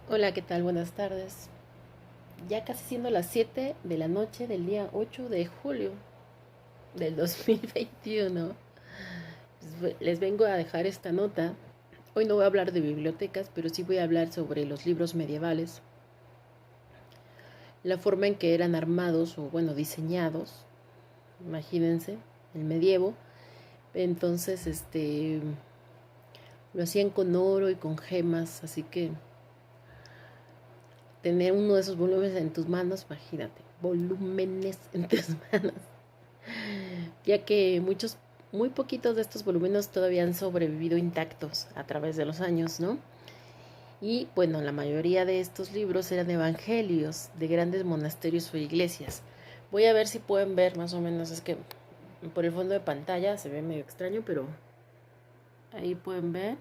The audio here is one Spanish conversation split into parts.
Hola, ¿qué tal? Buenas tardes. Ya casi siendo las 7 de la noche del día 8 de julio del 2021. Les vengo a dejar esta nota. Hoy no voy a hablar de bibliotecas, pero sí voy a hablar sobre los libros medievales, la forma en que eran armados o, bueno, diseñados. Imagínense, el medievo. Entonces, lo hacían con oro y con gemas, así que tener uno de esos volúmenes en tus manos, imagínate, volúmenes en tus manos, ya que muy poquitos de estos volúmenes todavía han sobrevivido intactos a través de los años, ¿no? Y bueno, la mayoría de estos libros eran evangelios de grandes monasterios o iglesias. Voy a ver si pueden ver más o menos, es que por el fondo de pantalla se ve medio extraño, pero ahí pueden ver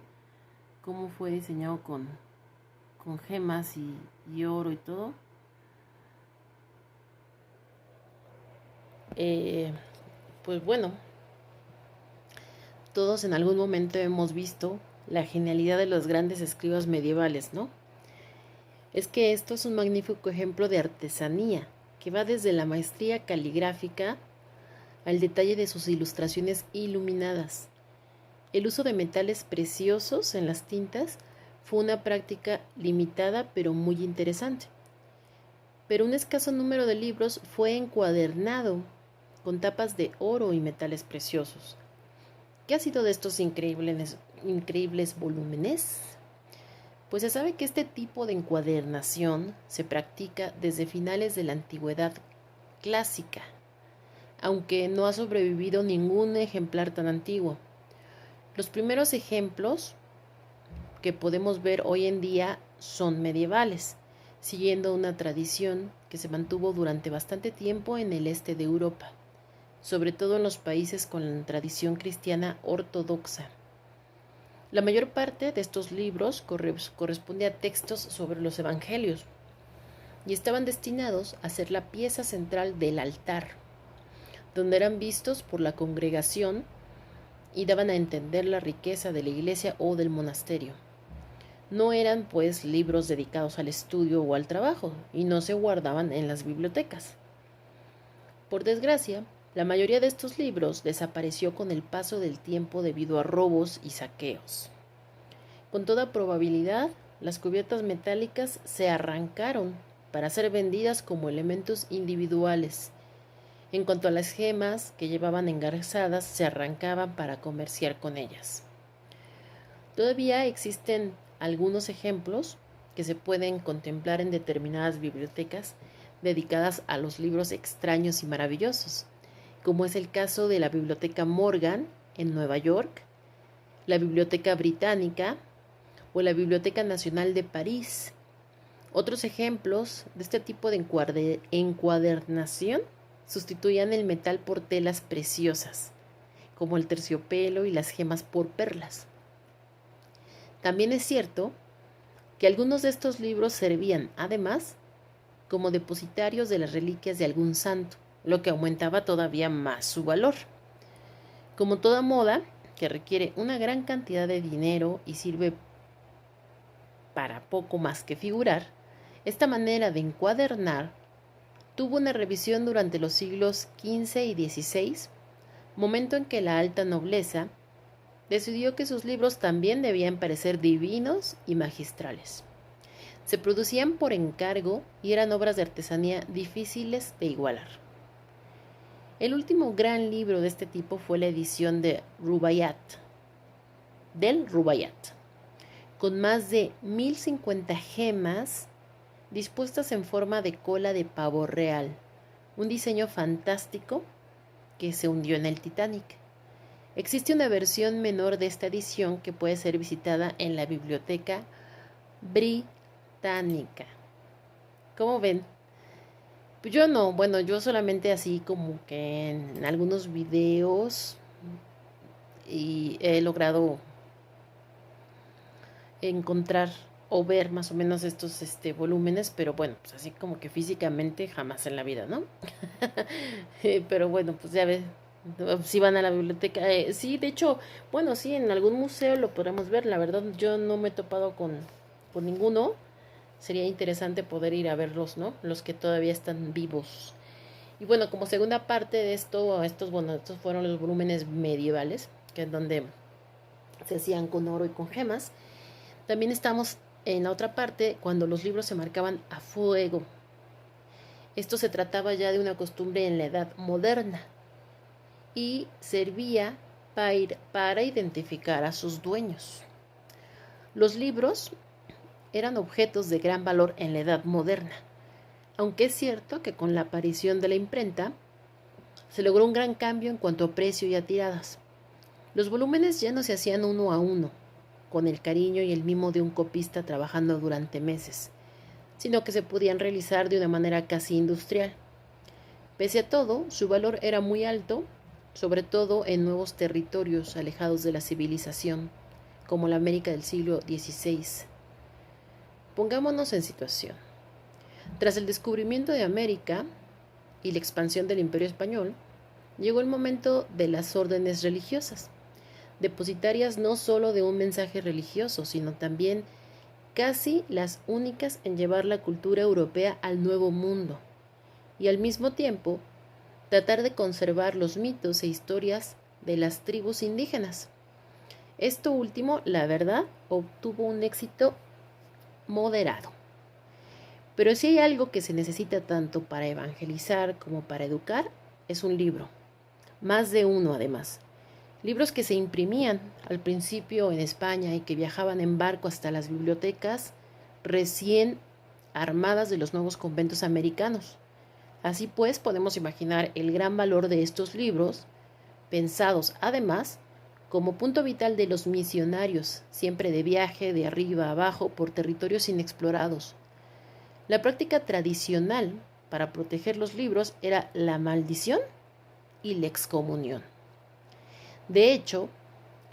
cómo fue diseñado con gemas y oro y todo. Eh, pues bueno, todos en algún momento hemos visto la genialidad de los grandes escribas medievales, ¿no? Es que esto es un magnífico ejemplo de artesanía, que va desde la maestría caligráfica al detalle de sus ilustraciones iluminadas. El uso de metales preciosos en las tintas fue una práctica limitada pero muy interesante. Pero un escaso número de libros fue encuadernado con tapas de oro y metales preciosos. ¿Qué ha sido de estos increíbles volúmenes? Pues se sabe que este tipo de encuadernación se practica desde finales de la antigüedad clásica, aunque no ha sobrevivido ningún ejemplar tan antiguo. Los primeros ejemplos que podemos ver hoy en día son medievales, siguiendo una tradición que se mantuvo durante bastante tiempo en el este de Europa, sobre todo en los países con la tradición cristiana ortodoxa. La mayor parte de estos libros corresponde a textos sobre los evangelios y estaban destinados a ser la pieza central del altar, donde eran vistos por la congregación y daban a entender la riqueza de la iglesia o del monasterio. No eran, pues, libros dedicados al estudio o al trabajo y no se guardaban en las bibliotecas. Por desgracia, la mayoría de estos libros desapareció con el paso del tiempo debido a robos y saqueos. Con toda probabilidad, las cubiertas metálicas se arrancaron para ser vendidas como elementos individuales. En cuanto a las gemas que llevaban engarzadas, se arrancaban para comerciar con ellas. Todavía existen algunos ejemplos que se pueden contemplar en determinadas bibliotecas dedicadas a los libros extraños y maravillosos, como es el caso de la Biblioteca Morgan en Nueva York, la Biblioteca Británica o la Biblioteca Nacional de París. Otros ejemplos de este tipo de encuadernación sustituían el metal por telas preciosas, como el terciopelo y las gemas por perlas. También es cierto que algunos de estos libros servían, además, como depositarios de las reliquias de algún santo, lo que aumentaba todavía más su valor. Como toda moda, que requiere una gran cantidad de dinero y sirve para poco más que figurar, esta manera de encuadernar tuvo una revisión durante los siglos XV y XVI, momento en que la alta nobleza decidió que sus libros también debían parecer divinos y magistrales. Se producían por encargo y eran obras de artesanía difíciles de igualar. El último gran libro de este tipo fue la edición de del Rubaiyat, con más de 1050 gemas dispuestas en forma de cola de pavo real, un diseño fantástico que se hundió en el Titanic. Existe una versión menor de esta edición que puede ser visitada en la Biblioteca Británica. ¿Cómo ven? Yo no, bueno, yo solamente así como que en algunos videos y he logrado encontrar o ver más o menos estos volúmenes, pero bueno, pues así como que físicamente jamás en la vida, ¿no? Pero bueno, pues ya ves, si van a la biblioteca, sí, de hecho, bueno, sí, en algún museo lo podremos ver, la verdad yo no me he topado con ninguno, Sería interesante poder ir a verlos, ¿no? Los que todavía están vivos. Y bueno, como segunda parte de esto, estos fueron los volúmenes medievales, que es donde se hacían con oro y con gemas. También estamos en la otra parte cuando los libros se marcaban a fuego. Esto se trataba ya de una costumbre en la edad moderna y servía para identificar a sus dueños. Los libros eran objetos de gran valor en la edad moderna, aunque es cierto que con la aparición de la imprenta se logró un gran cambio en cuanto a precio y a tiradas. Los volúmenes ya no se hacían uno a uno, con el cariño y el mimo de un copista trabajando durante meses, sino que se podían realizar de una manera casi industrial. Pese a todo, su valor era muy alto, sobre todo en nuevos territorios alejados de la civilización, como la América del siglo XVI. Pongámonos en situación. Tras el descubrimiento de América y la expansión del Imperio Español, llegó el momento de las órdenes religiosas, depositarias no solo de un mensaje religioso, sino también casi las únicas en llevar la cultura europea al Nuevo Mundo, y al mismo tiempo tratar de conservar los mitos e historias de las tribus indígenas. Esto último, la verdad, obtuvo un éxito moderado. Pero si hay algo que se necesita tanto para evangelizar como para educar, es un libro. Más de uno, además. Libros que se imprimían al principio en España y que viajaban en barco hasta las bibliotecas recién armadas de los nuevos conventos americanos. Así pues, podemos imaginar el gran valor de estos libros, pensados además como punto vital de los misionarios, siempre de viaje de arriba a abajo por territorios inexplorados. La práctica tradicional para proteger los libros era la maldición y la excomunión. De hecho,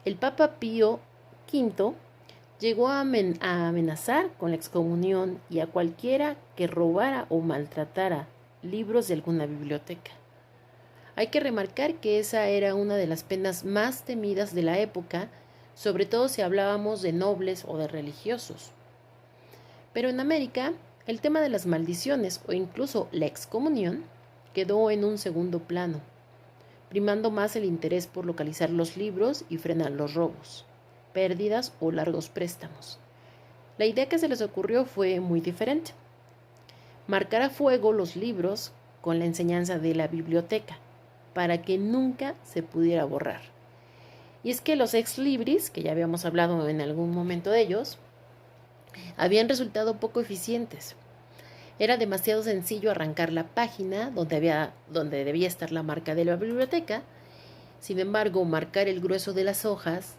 el Papa Pío V llegó a amenazar con la excomunión y a cualquiera que robara o maltratara libros de alguna biblioteca. Hay que remarcar que esa era una de las penas más temidas de la época, sobre todo si hablábamos de nobles o de religiosos. Pero en América, el tema de las maldiciones o incluso la excomunión quedó en un segundo plano, primando más el interés por localizar los libros y frenar los robos, pérdidas o largos préstamos. La idea que se les ocurrió fue muy diferente: marcar a fuego los libros con la enseñanza de la biblioteca, para que nunca se pudiera borrar. Y es que los ex libris, que ya habíamos hablado en algún momento de ellos, habían resultado poco eficientes. Era demasiado sencillo arrancar la página donde debía estar la marca de la biblioteca. Sin embargo, marcar el grueso de las hojas,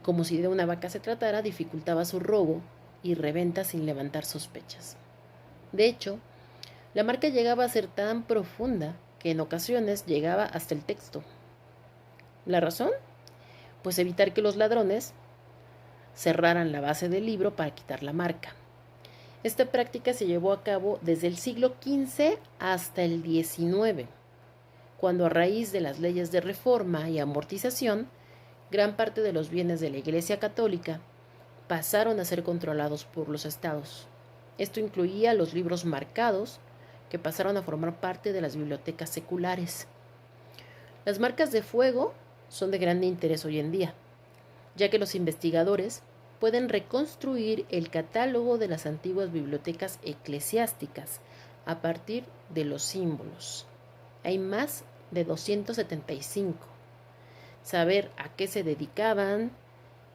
como si de una vaca se tratara, dificultaba su robo y reventa sin levantar sospechas. De hecho, la marca llegaba a ser tan profunda que en ocasiones llegaba hasta el texto. ¿La razón? Pues evitar que los ladrones cerraran la base del libro para quitar la marca. Esta práctica se llevó a cabo desde el siglo XV hasta el XIX, cuando a raíz de las leyes de reforma y amortización, gran parte de los bienes de la Iglesia Católica pasaron a ser controlados por los estados. Esto incluía los libros marcados, que pasaron a formar parte de las bibliotecas seculares. Las marcas de fuego son de gran interés hoy en día, ya que los investigadores pueden reconstruir el catálogo de las antiguas bibliotecas eclesiásticas a partir de los símbolos. Hay más de 275. Saber a qué se dedicaban,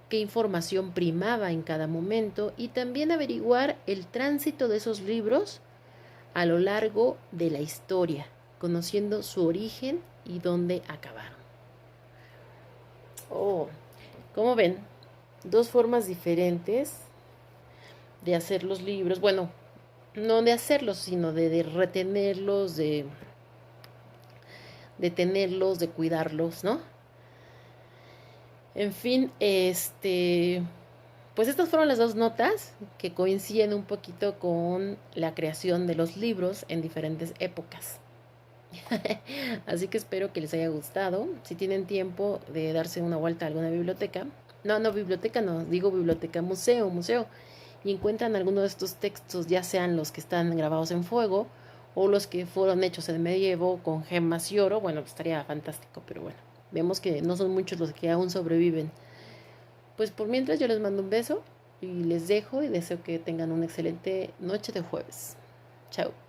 qué información primaba en cada momento y también averiguar el tránsito de esos libros a lo largo de la historia, conociendo su origen y dónde acabaron. ¿Cómo ven? Dos formas diferentes de hacer los libros. Bueno, no de hacerlos, sino de retenerlos, de tenerlos, de cuidarlos, ¿no? En fin, pues estas fueron las dos notas que coinciden un poquito con la creación de los libros en diferentes épocas. Así que espero que les haya gustado. Si tienen tiempo de darse una vuelta a alguna biblioteca, no, biblioteca no, digo biblioteca, museo, y encuentran alguno de estos textos, ya sean los que están grabados en fuego o los que fueron hechos en medievo con gemas y oro, bueno, pues estaría fantástico, pero bueno, vemos que no son muchos los que aún sobreviven. Pues por mientras yo les mando un beso y les dejo y deseo que tengan una excelente noche de jueves. Chao.